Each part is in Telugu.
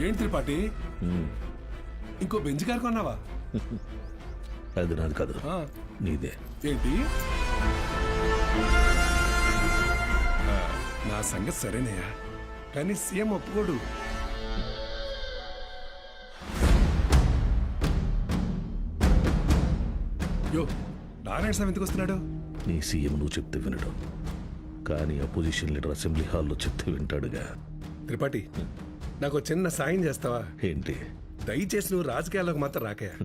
ఏంటి త్రిపాఠి, ఇంకో బెంచ్ కారు కొన్నావా? అది నాది కాదు, నీదే. ఏంటి? నా సంగతి సరేనయ్యా, కానీ సీఎం ఒప్పుకోడు. యో, నారాయణ స్వామి ఎందుకు వస్తున్నాడు? నీ సీఎం నువ్వు చెప్తే వినడు, కానీ అపోజిషన్ లీడర్ అసెంబ్లీ హాల్లో చెప్తే వింటాడుగా. త్రిపాఠి, నాకు చిన్న సాయం చేస్తావా? ఏంటి? దయచేసి నువ్వు రాజకీయాల్లోకి మాత్రం రాకయ్యా.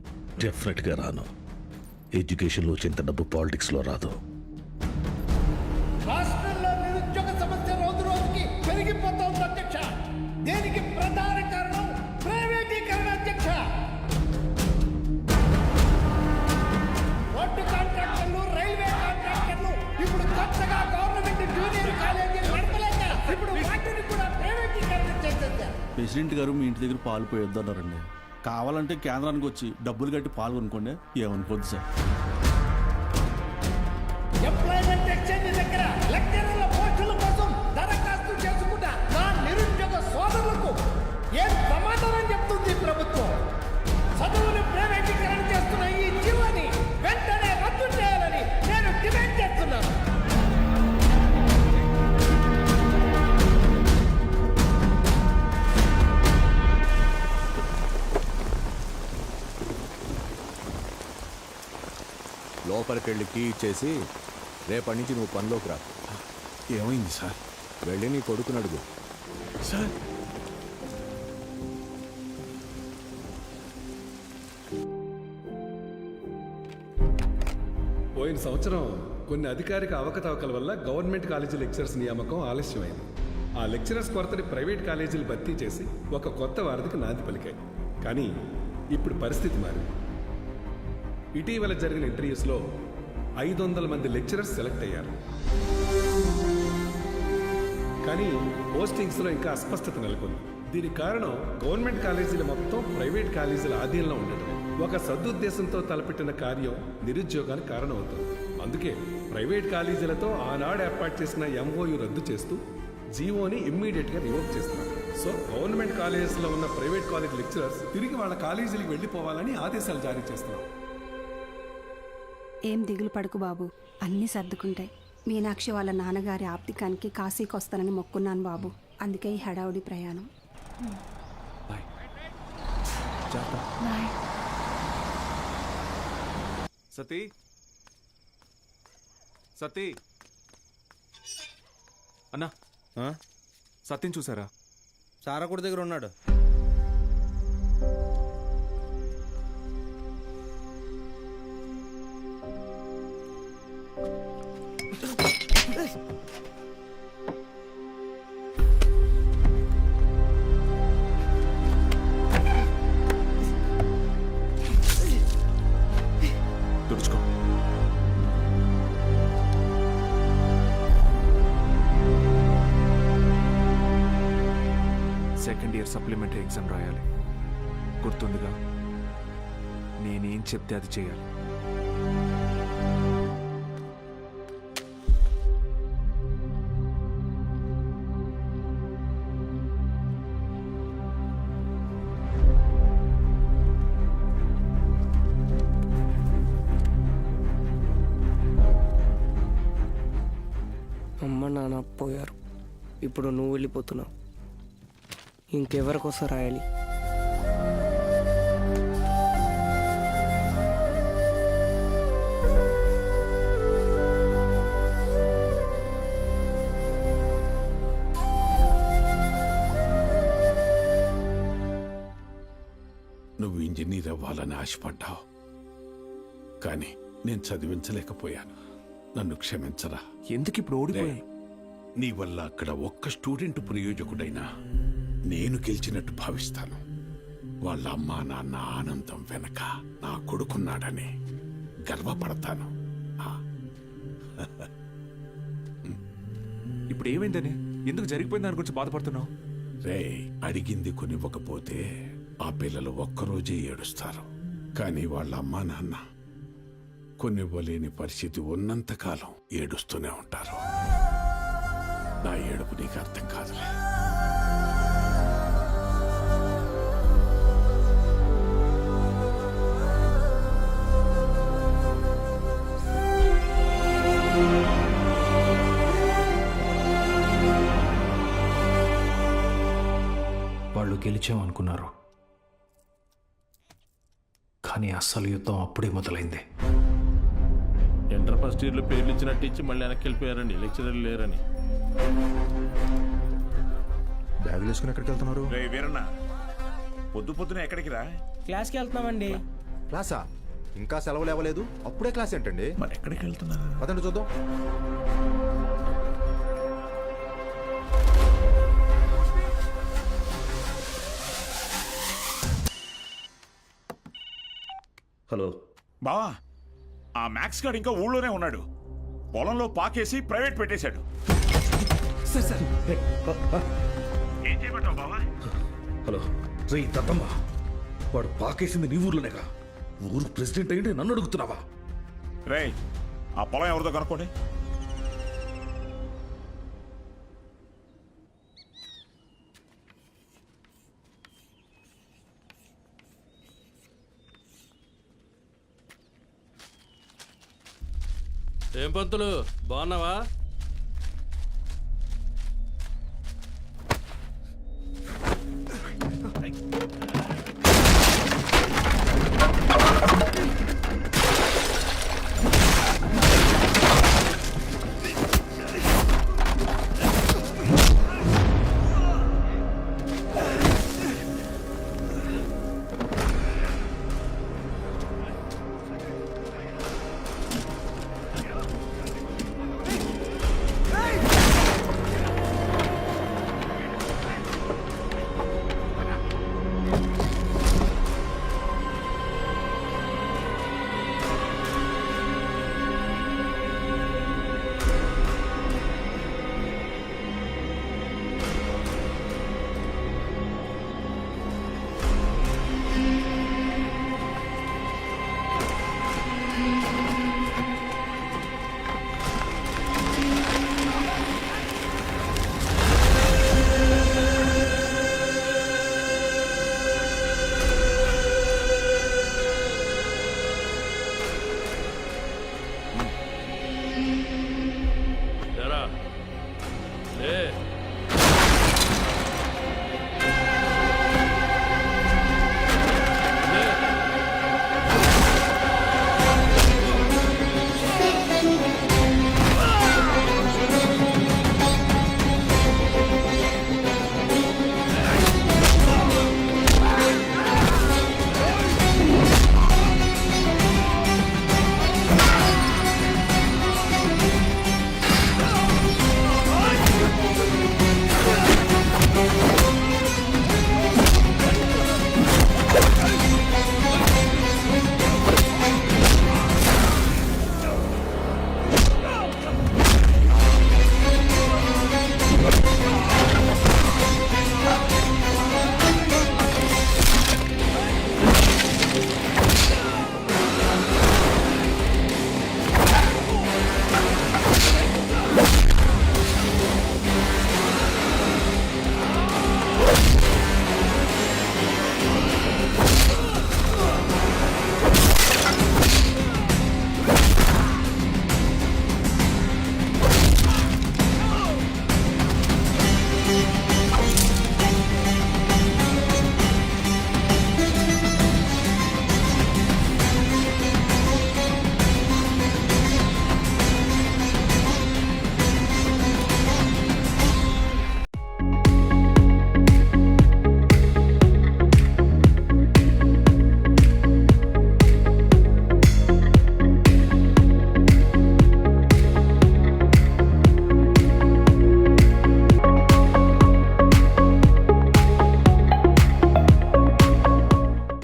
డెఫినెట్ గా రాను. ఎడ్యుకేషన్ లో వచ్చేంత డబ్బు పాలిటిక్స్ లో రాదు. రాష్ట్రంలో నిరుద్యోగ సమస్య రోజు రోజుకి పెరిగిపోతోంది అధ్యక్ష. దీనికి ప్రధాన కారణం ప్రైవేటీకరణ అధ్యక్ష. రోడ్డు కాంట్రాక్టర్లు, రైల్వే కాంట్రాక్టర్లు ఇప్పుడు కొత్తగా గవర్నమెంట్ జూనియర్ కాలేజీలు నడపలేక ఇప్పుడు వాటిని కూడా ప్రైవేటీకరణ చేసేసారు. ప్రెసిడెంట్ గారు మీ ఇంటి దగ్గర పాలు పోయొద్దన్నారండి. కావాలంటే కేంద్రానికి వచ్చి డబ్బులు కట్టి పాలు కొనుక్కోండి, ఏమనుకోద్దు సార్. ఎంప్లాయ్మెంట్ ఎక్స్చేంజ్ దగ్గర లెక్చరర్ల పోస్టుల కోసం దరఖాస్తు చేసుకుంటా నా నిరుద్యోగ సోదరులకు ఏం సమాధానం చెప్తుంది ప్రభుత్వం? చదువుని ప్రైవేటీకరణ చేస్తున్న ఈ జీవాన్ని వెంటనే రద్దు చేయాలని నేను డిమాండ్ చేస్తున్నాను. లోపలికి వెళ్ళి కీ ఇచ్చేసి రేపటి నుంచి నువ్వు పనిలోకి రా. ఏమైంది సార్? వెళ్ళి నీ కొడుకుని అడుగు. సార్, పోయిన సంవత్సరం కొన్ని అధికారిక అవకతవకల వల్ల గవర్నమెంట్ కాలేజీ లెక్చరర్స్ నియామకం ఆలస్యమైంది. ఆ లెక్చరర్స్ కొరతని ప్రైవేట్ కాలేజీలు భర్తీ చేసి ఒక కొత్త వారధికి నాంది పలికాయి. కానీ ఇప్పుడు పరిస్థితి మారింది. ఇటీవల జరిగిన ఇంటర్వ్యూస్లో 500 మంది లెక్చరర్స్ సెలెక్ట్ అయ్యారు. కానీ పోస్టింగ్స్లో ఇంకా అస్పష్టత నెలకొంది. దీనికి కారణం గవర్నమెంట్ కాలేజీలు మొత్తం ప్రైవేట్ కాలేజీల ఆధీనంలో ఉండటం. ఒక సదుద్దేశంతో తలపెట్టిన కార్యం నిరుద్యోగానికి కారణమవుతుంది. అందుకే ప్రైవేట్ కాలేజీలతో ఆనాడు ఏర్పాటు చేసిన ఎంఓయు రద్దు చేస్తూ జీవోని ఇమ్మీడియట్గా రివోక్ చేస్తున్నారు. సో గవర్నమెంట్ కాలేజెస్లో ఉన్న ప్రైవేట్ కాలేజ్ లెక్చరర్స్ తిరిగి వాళ్ళ కాలేజీలకు వెళ్ళిపోవాలని ఆదేశాలు జారీ చేస్తున్నారు. ఏం దిగులు పడకు బాబు, అన్నీ సర్దుకుంటాయి. మీనాక్షి వాళ్ళ నాన్నగారి ఆప్తికానికి కాశీకి వస్తానని మొక్కున్నాను బాబు, అందుకే ఈ హడావుడి ప్రయాణం. సతీ, సతీ అన్నా, సత్యం చూసారా? సారకుడి దగ్గర ఉన్నాడు. తుడుచుకో. సెకండ్ ఇయర్ సప్లిమెంటరీ ఎగ్జామ్ రాయాలి, గుర్తుందిగా? నేనేం చెప్తే అది చేయాలి. అమ్మ నాన్న పోయారు, ఇప్పుడు నువ్వు వెళ్ళిపోతున్నావు. ఇంకెవరికోసం రాయాలి? నువ్వు ఇంజనీర్ అవ్వాలని ఆశపడ్డావు, కానీ నేను చదివించలేకపోయాను. నన్ను క్షమించరా. ఎందుకు ఇప్పుడు ఓడిపోయాయి? నీ వల్ల అక్కడ ఒక్క స్టూడెంట్ ప్రయోజకుడైనా నేను గెలిచినట్టు భావిస్తాను. వాళ్ళ అమ్మా నాన్న ఆనందం వెనక నా కొడుకున్నాడని గర్వపడతాను. ఇప్పుడు ఏమైందని, ఎందుకు జరిగిపోయింది దాని గురించి బాధపడుతున్నావు? రే, అడిగింది కొనివ్వకపోతే ఆ పిల్లలు ఒక్కరోజే ఏడుస్తారు. కానీ వాళ్ళ అమ్మా నాన్న కొనివ్వలేని పరిస్థితి ఉన్నంతకాలం ఏడుస్తూనే ఉంటారు. నా ఏడుపు నీకు అర్థం కాదులే. వాళ్ళు గెలిచామనుకున్నారు, కానీ అస్సలు యుద్ధం అప్పుడే మొదలైంది. ఇంటర్ ఫస్ట్ ఇయర్లో పేర్లు ఇచ్చినట్టు ఇచ్చి మళ్ళీ వెనక్కి వెళ్ళిపోయారండి, లెక్చరర్లు లేరని. బ్యాగులు వేసుకుని ఎక్కడికి వెళ్తున్నారు? రే వీరన్న, పొద్దు పొద్దున ఎక్కడికి రా? క్లాస్కి వెళ్తున్నామండి. క్లాసా? ఇంకా సెలవులు ఇవ్వలేదు, అప్పుడే క్లాస్ ఏంటండి? మరి ఎక్కడికి వెళ్తున్నారు? పదండి చూద్దాం. హలో బావా, ఆ మ్యాక్స్ గార్డ్ ఇంకా ఊళ్ళోనే ఉన్నాడు. పొలంలో పాకేసి ప్రైవేట్ పెట్టేశాడు. ఏం చేయమంటావు బావా? హలో రే దత్తమ్మ, వాడు పాకేసింది నీ ఊర్లోనేగా. ఊరు ప్రెసిడెంట్ అయ్యింటే నన్ను అడుగుతున్నావా? రే, ఆ పొలం ఎవరిదో కనుక్కోండి. ఏం పంతులు బాగున్నావా?